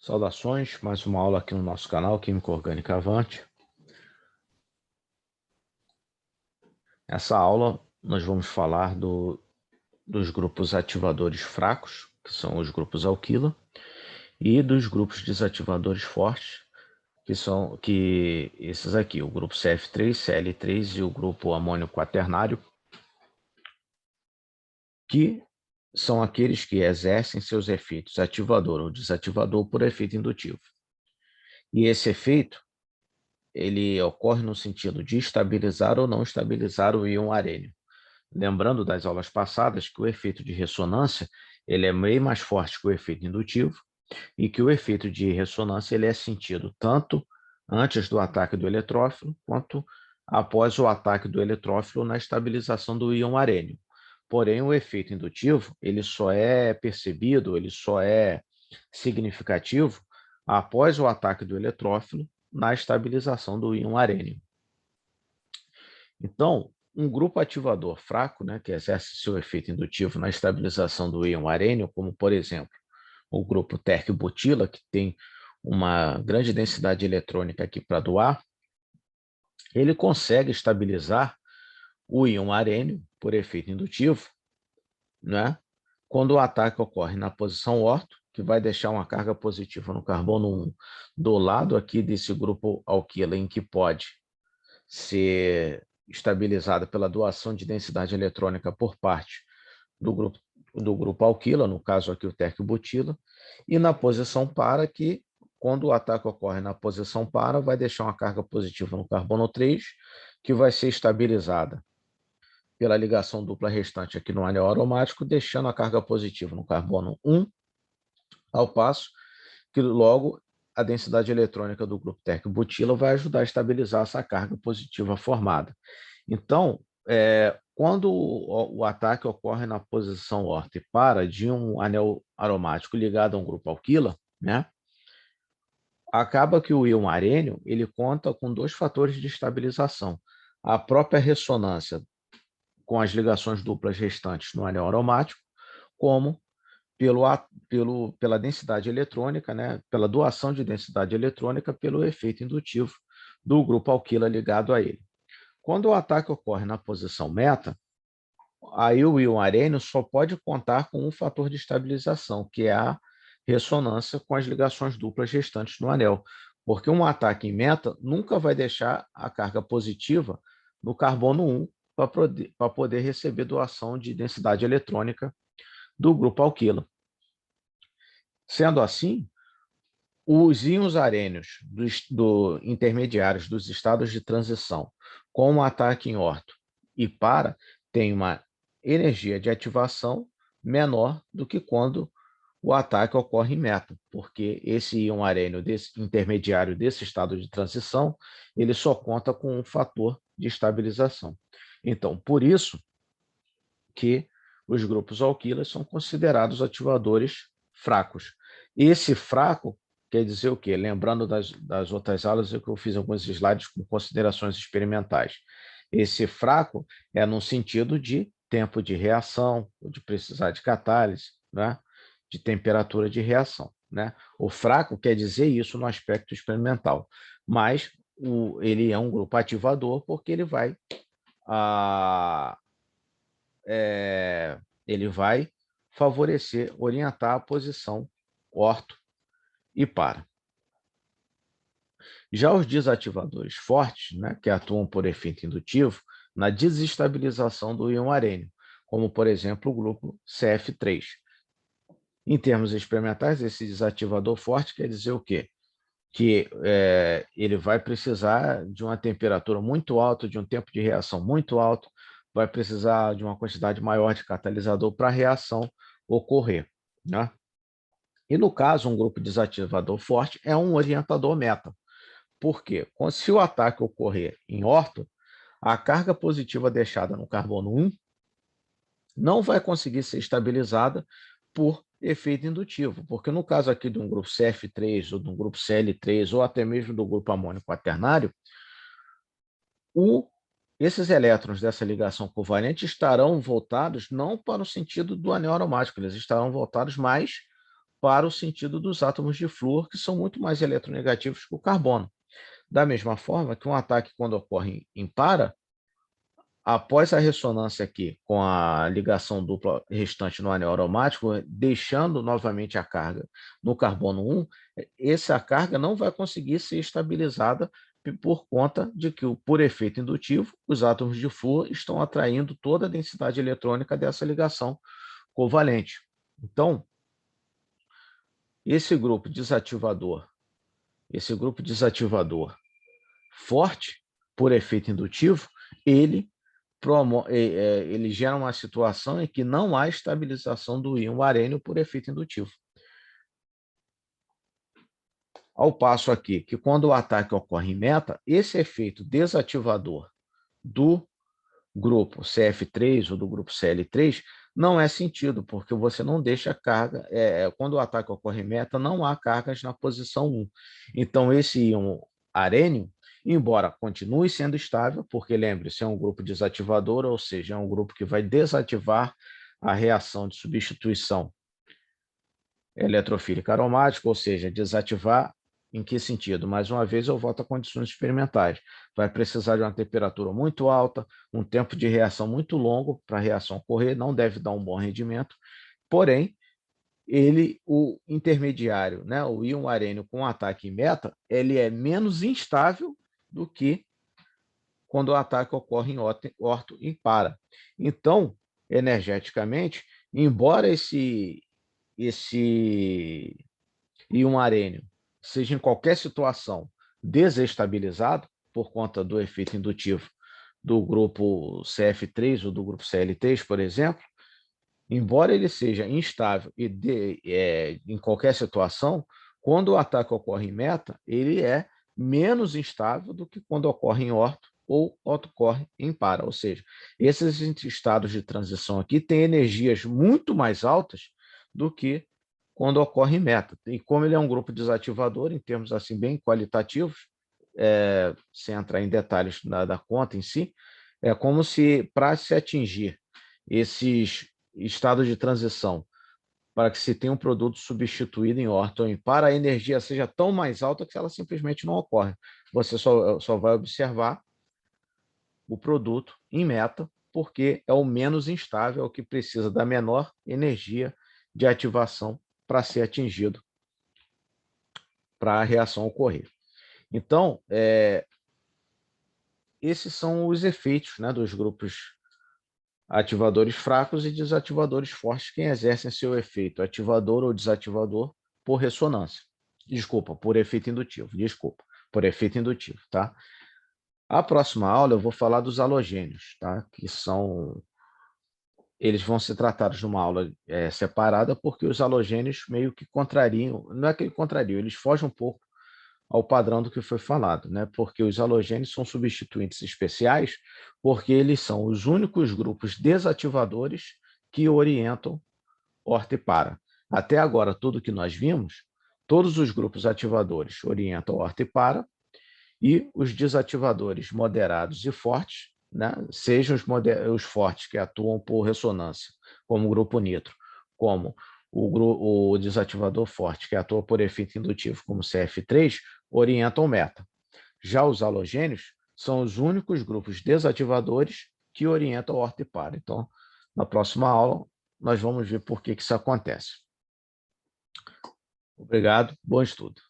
Saudações, mais uma aula aqui no nosso canal Química Orgânica Avante. Nessa aula nós vamos falar dos grupos ativadores fracos, que são os grupos alquila, e dos grupos desativadores fortes, que são esses aqui, o grupo CF3, Cl3 e o grupo amônio quaternário, que são aqueles que exercem seus efeitos ativador ou desativador por efeito indutivo. E esse efeito ele ocorre no sentido de estabilizar ou não estabilizar o íon arênio. Lembrando das aulas passadas que o efeito de ressonância ele é bem mais forte que o efeito indutivo e que o efeito de ressonância ele é sentido tanto antes do ataque do eletrófilo quanto após o ataque do eletrófilo na estabilização do íon arênio. Porém, o efeito indutivo ele só é percebido, ele só é significativo após o ataque do eletrófilo na estabilização do íon arênio. Então, um grupo ativador fraco, né, que exerce seu efeito indutivo na estabilização do íon arênio, como, por exemplo, o grupo terc-butila, que tem uma grande densidade eletrônica aqui para doar, ele consegue estabilizar o íon arênio por efeito indutivo, né, quando o ataque ocorre na posição orto, que vai deixar uma carga positiva no carbono 1 do lado aqui desse grupo alquila, em que pode ser estabilizada pela doação de densidade eletrônica por parte do grupo alquila, no caso aqui o terc-butila, e na posição para, que quando o ataque ocorre na posição para, vai deixar uma carga positiva no carbono 3, que vai ser estabilizada pela ligação dupla restante aqui no anel aromático, deixando a carga positiva no carbono 1, ao passo que logo a densidade eletrônica do grupo terc-butila vai ajudar a estabilizar essa carga positiva formada. Então, quando o ataque ocorre na posição orto e para de um anel aromático ligado a um grupo alquila, né, acaba que o íon arênio ele conta com dois fatores de estabilização: a própria ressonância com as ligações duplas restantes no anel aromático, como pela densidade eletrônica, né, pela doação de densidade eletrônica pelo efeito indutivo do grupo alquila ligado a ele. Quando o ataque ocorre na posição meta, aí o íon arênio só pode contar com um fator de estabilização, que é a ressonância com as ligações duplas restantes no anel, porque um ataque em meta nunca vai deixar a carga positiva no carbono 1 para poder receber doação de densidade eletrônica do grupo alquila. Sendo assim, os íons arênios intermediários dos estados de transição com um ataque em orto e para têm uma energia de ativação menor do que quando o ataque ocorre em meta, porque esse íon arênio intermediário desse estado de transição ele só conta com um fator de estabilização. Então, por isso que os grupos alquilas são considerados ativadores fracos. Esse fraco quer dizer o quê? Lembrando das outras aulas, que eu fiz alguns slides com considerações experimentais. Esse fraco é no sentido de tempo de reação, ou de precisar de catálise, né? De temperatura de reação. Né? O fraco quer dizer isso no aspecto experimental, mas ele é um grupo ativador porque ele vai ele vai favorecer, orientar a posição orto e para. Já os desativadores fortes, né, que atuam por efeito indutivo na desestabilização do íon arênio, como, por exemplo, o grupo CF3. Em termos experimentais, esse desativador forte quer dizer o quê? Que ele vai precisar de uma temperatura muito alta, de um tempo de reação muito alto, vai precisar de uma quantidade maior de catalisador para a reação ocorrer. Né? E no caso, um grupo desativador forte é um orientador meta. Por quê? Se o ataque ocorrer em orto, a carga positiva deixada no carbono 1 não vai conseguir ser estabilizada por efeito indutivo, porque no caso aqui de um grupo CF3 ou de um grupo Cl3 ou até mesmo do grupo amônio quaternário, esses elétrons dessa ligação covalente estarão voltados não para o sentido do anel aromático, eles estarão voltados mais para o sentido dos átomos de flúor, que são muito mais eletronegativos que o carbono. Da mesma forma que um ataque, quando ocorre em para, após a ressonância aqui com a ligação dupla restante no anel aromático, deixando novamente a carga no carbono 1, essa carga não vai conseguir ser estabilizada por conta de que, por efeito indutivo, os átomos de flúor estão atraindo toda a densidade eletrônica dessa ligação covalente. Então, esse grupo desativador forte, por efeito indutivo, ele gera uma situação em que não há estabilização do íon arênio por efeito indutivo. Ao passo aqui que, quando o ataque ocorre em meta, esse efeito desativador do grupo CF3 ou do grupo Cl3 não é sentido, porque você não deixa carga, quando o ataque ocorre em meta, não há cargas na posição 1. Então, esse íon arênio, embora continue sendo estável, porque lembre-se, é um grupo desativador, ou seja, é um grupo que vai desativar a reação de substituição eletrofílica aromática, ou seja, desativar em que sentido? Mais uma vez, eu volto a condições experimentais. Vai precisar de uma temperatura muito alta, um tempo de reação muito longo para a reação ocorrer, não deve dar um bom rendimento, porém, o intermediário, né, o íon arênio com ataque em meta, ele é menos instável do que quando o ataque ocorre em orto em para. Então, energeticamente, embora esse íon arênio seja em qualquer situação desestabilizado por conta do efeito indutivo do grupo CF3 ou do grupo CL3, por exemplo, embora ele seja instável em qualquer situação, quando o ataque ocorre em meta, ele é menos instável do que quando ocorre em orto ou ocorre em para. Ou seja, esses estados de transição aqui têm energias muito mais altas do que quando ocorre em meta. E como ele é um grupo desativador, em termos assim bem qualitativos, sem entrar em detalhes da conta em si, é como se, para se atingir esses estados de transição, para que se tenha um produto substituído em orto ou em para, a energia seja tão mais alta que ela simplesmente não ocorre. Você só vai observar o produto em meta, porque é o menos instável, é o que precisa da menor energia de ativação para ser atingido, para a reação ocorrer. Então, esses são os efeitos, né, dos grupos ativadores fracos e desativadores fortes, que exercem seu efeito ativador ou desativador por ressonância. Desculpa, por efeito indutivo. Desculpa, por efeito indutivo, tá? A próxima aula eu vou falar dos halogênios, tá? Eles vão ser tratados numa aula separada, porque os halogênios meio que contrariam, não é que ele contrariam, eles fogem um pouco ao padrão do que foi falado, né? Porque os halogênios são substituintes especiais, porque eles são os únicos grupos desativadores que orientam orto e para. Até agora, tudo que nós vimos, todos os grupos ativadores orientam orto e para, e os desativadores moderados e fortes, né? Sejam os fortes que atuam por ressonância, como o grupo nitro, como o desativador forte que atua por efeito indutivo, como o CF3, orientam meta. Já os halogênios são os únicos grupos desativadores que orientam orto e para. Então, na próxima aula, nós vamos ver por que isso acontece. Obrigado, bom estudo.